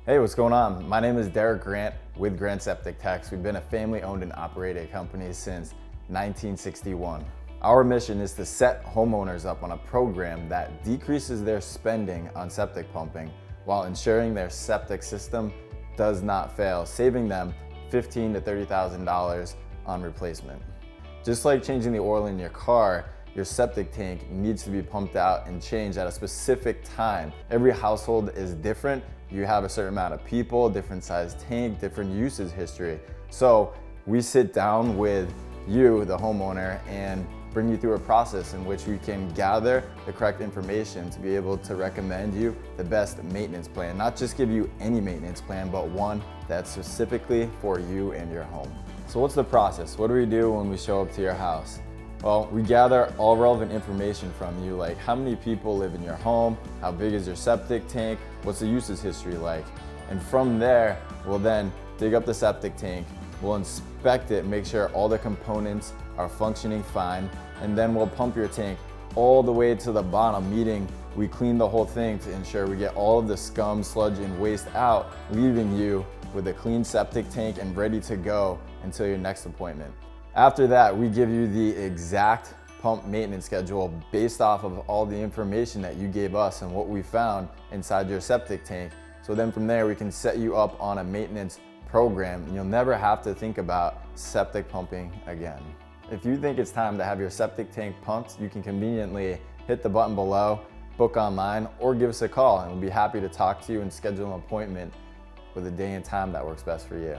Hey, what's going on? My name is Derek Grant with Grant Septic Techs. We've been a family-owned and operated company since 1961. Our mission is to set homeowners up on a program that decreases their spending on septic pumping while ensuring their septic system does not fail, saving them $15,000 to $30,000 on replacement. Just like changing the oil in your car, your septic tank needs to be pumped out and changed at a specific time. Every household is different. You have a certain amount of people, different size tank, different usage history. So we sit down with you, the homeowner, and bring you through a process in which we can gather the correct information to be able to recommend you the best maintenance plan. Not just give you any maintenance plan, but one that's specifically for you and your home. So what's the process? What do we do when we show up to your house? Well, we gather all relevant information from you, like how many people live in your home, how big is your septic tank, what's the usage history like. And from there, we'll then dig up the septic tank, we'll inspect it, make sure all the components are functioning fine, and then we'll pump your tank all the way to the bottom, meaning we clean the whole thing to ensure we get all of the scum, sludge, and waste out, leaving you with a clean septic tank and ready to go until your next appointment. After that, we give you the exact pump maintenance schedule based off of all the information that you gave us and what we found inside your septic tank. So then from there, we can set you up on a maintenance program and you'll never have to think about septic pumping again. If you think it's time to have your septic tank pumped, you can conveniently hit the button below, book online, or give us a call and we'll be happy to talk to you and schedule an appointment with a day and time that works best for you.